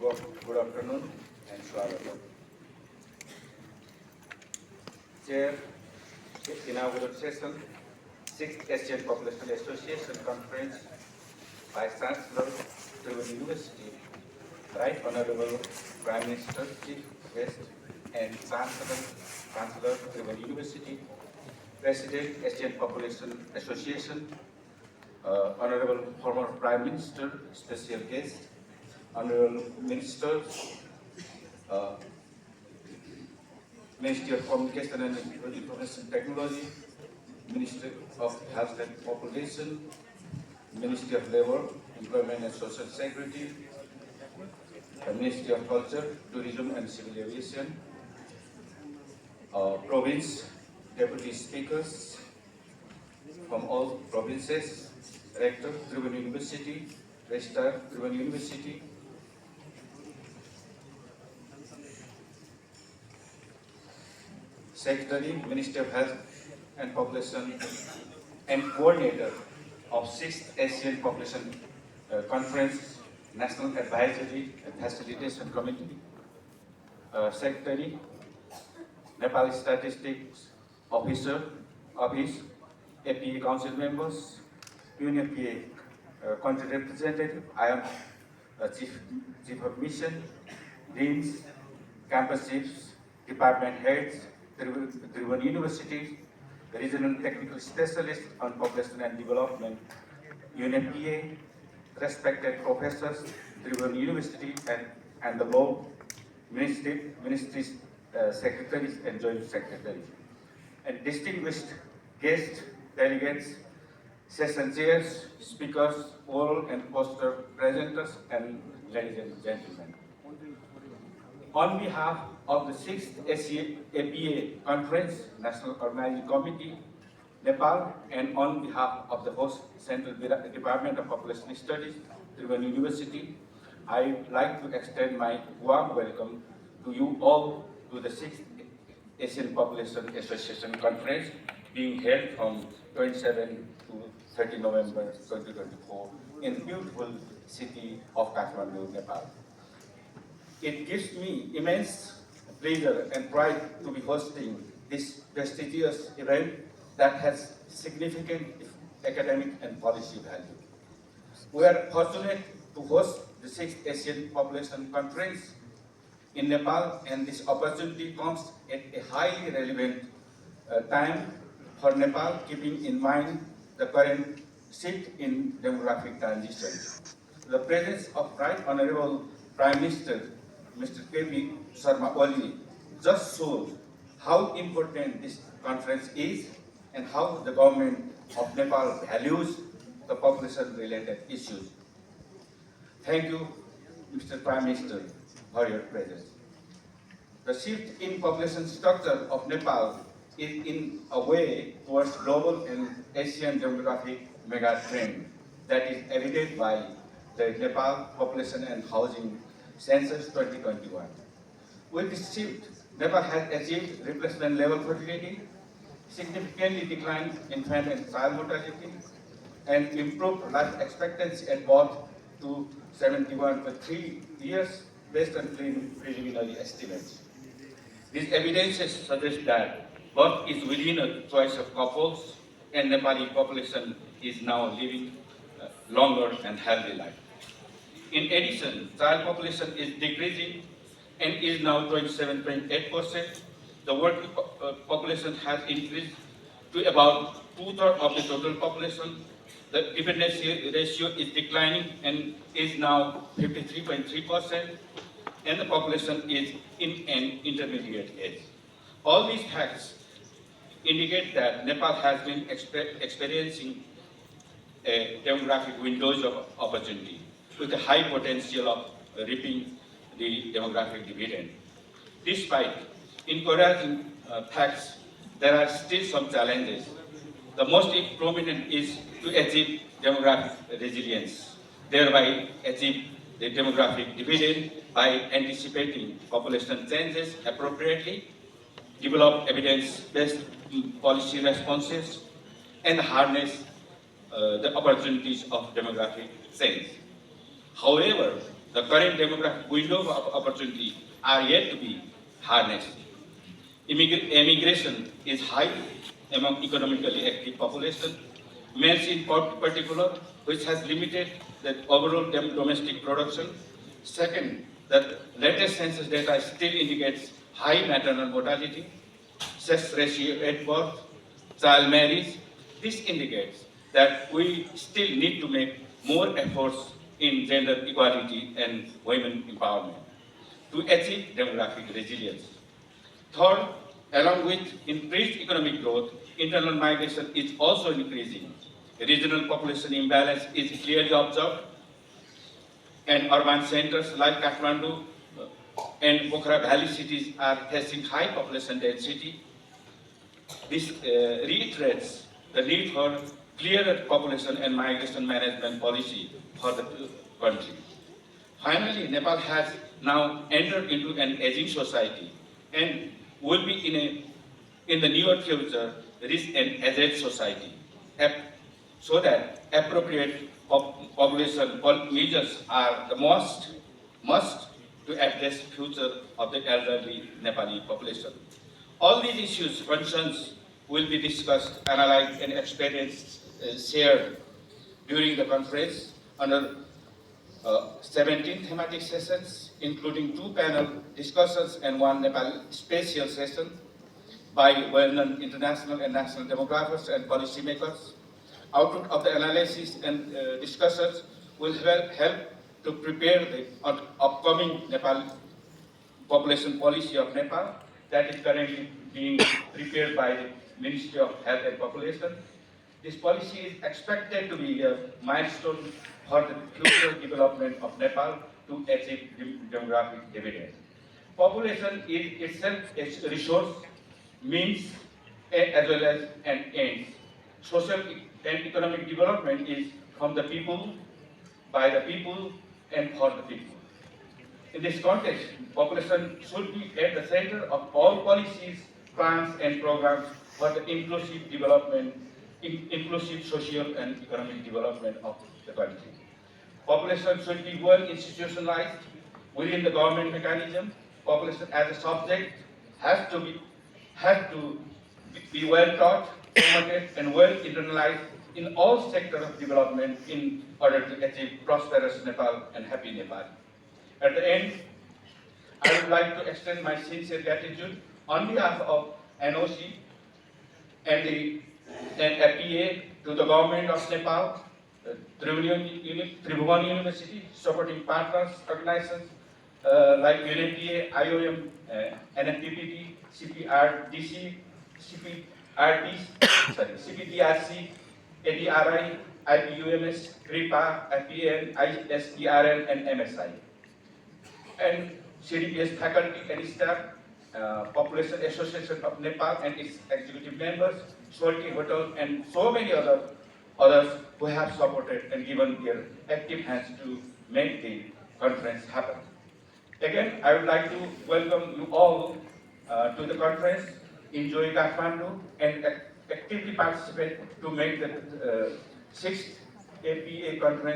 Good afternoon and Swagatam. Chair, inaugural session, 6th Asian Population Association Conference, Vice Chancellor, Tribhuvan University, Right Honorable Prime Minister, Chief Guest, and Chancellor, Tribhuvan University, President, Asian Population Association, Honorable former Prime Minister, special guest, Honorable Ministers, uh, Ministry of Communication and Information Technology, Ministry of Health and Population, Ministry of Labour, Employment and Social Security, the Ministry of Culture, Tourism and Civil Aviation, province deputy speakers from all provinces, Rector, Tribhuvan University, Registrar, Tribhuvan University, Secretary, Ministry of Health and Population, and coordinator of 6th Asian Population Conference, National Advisory and Facilitation Committee, Secretary, Nepal Statistics Office, APA Council members, UNFPA country representative, I am Chief of Mission, Deans, campus chiefs, department heads, Tribhuvan University, Regional Technical Specialist on Population and Development, UNFPA, respected professors, Tribhuvan University, and the law ministries, secretaries and joint secretaries, and distinguished guests, delegates, session chairs, speakers, oral and poster presenters, and ladies and gentlemen. On behalf of the 6th APA Conference, National Organizing Committee, Nepal, and on behalf of the host Central Department of Population Studies, Tribhuvan University, I would like to extend my warm welcome to you all to the 6th Asian Population Association Conference being held from 27 to 30 November 2024 in the beautiful city of Kathmandu, Nepal. It gives me immense pleasure and pride to be hosting this prestigious event that has significant academic and policy value. We are fortunate to host the 6th Asian Population Conference in Nepal, and this opportunity comes at a highly relevant time for Nepal, keeping in mind the current shift in demographic transition. The presence of Right Honorable Prime Minister Mr. K.P. Sharma Oli just shows how important this conference is and how the government of Nepal values the population-related issues. Thank you, Mr. Prime Minister, for your presence. The shift in population structure of Nepal is in a way towards global and Asian demographic mega trend that is evident by the Nepal Population and Housing Census 2021. With this shift, Nepal has achieved replacement level fertility, significantly declined infant and child mortality, and improved life expectancy at birth to 71.3 years based on preliminary estimates. These evidences suggest that birth is within a choice of couples, and Nepali population is now living longer and healthy life. In addition, child population is decreasing and is now 27.8%. The working population has increased to about 2/3 of the total population. The dependency ratio is declining and is now 53.3%, and the population is in an intermediate age. All these facts indicate that Nepal has been experiencing a demographic windows of opportunity with a high potential of reaping the demographic dividend. Despite encouraging facts, there are still some challenges. The most prominent is to achieve demographic resilience, thereby achieve the demographic dividend by anticipating population changes appropriately, develop evidence-based policy responses, and harness the opportunities of demographic change. However, the current demographic window of opportunity are yet to be harnessed. Immigration is high among economically active population, males in particular, which has limited the overall domestic production. Second, the latest census data still indicates high maternal mortality, sex ratio at birth, child marriage. This indicates that we still need to make more efforts in gender equality and women empowerment to achieve demographic resilience. Third, along with increased economic growth, internal migration is also increasing. Regional population imbalance is clearly observed, and urban centers like Kathmandu and Pokhara Valley cities are facing high population density. This reiterates the need for clearer population and migration management policy for the country. Finally, Nepal has now entered into an aging society and will be in the near future reach an aged society. So that appropriate population measures are the must to address future of the elderly Nepali population. All these issues, concerns will be discussed, analyzed, and experience shared during the conference under 17 thematic sessions, including 2 panel discussions and 1 Nepal special session by well-known international and national demographers and policymakers. Output of the analysis and discussions will help to prepare the upcoming Nepal population policy of Nepal that is currently being prepared by the Ministry of Health and Population. This policy is expected to be a milestone for the future development of Nepal to achieve demographic dividend. Population is itself a resource, means as well as an end. Social and economic development is from the people, by the people, and for the people. In this context, population should be at the center of all policies, plans, and programs for the inclusive development, inclusive social and economic development of the country. Population should be well institutionalized within the government mechanism. Population as a subject has to be well taught, promoted, and well internalized in all sectors of development in order to achieve prosperous Nepal and happy Nepal. At the end, I would like to extend my sincere gratitude on behalf of NOC and FPA to the government of Nepal, Tribhuvan University, supporting partners, organizations like UNFPA, IOM, NFPPT, CPDRC, ADRI, IPUMS, CRIPA, FPN, ISDRN, and MSI. And CDPS faculty and staff, Population Association of Nepal and its executive members, Swati Hotel, and so many others who have supported and given their active hands to make the conference happen. Again, I would like to welcome you all to the conference, enjoy Kathmandu, and actively participate to make the 6th APA conference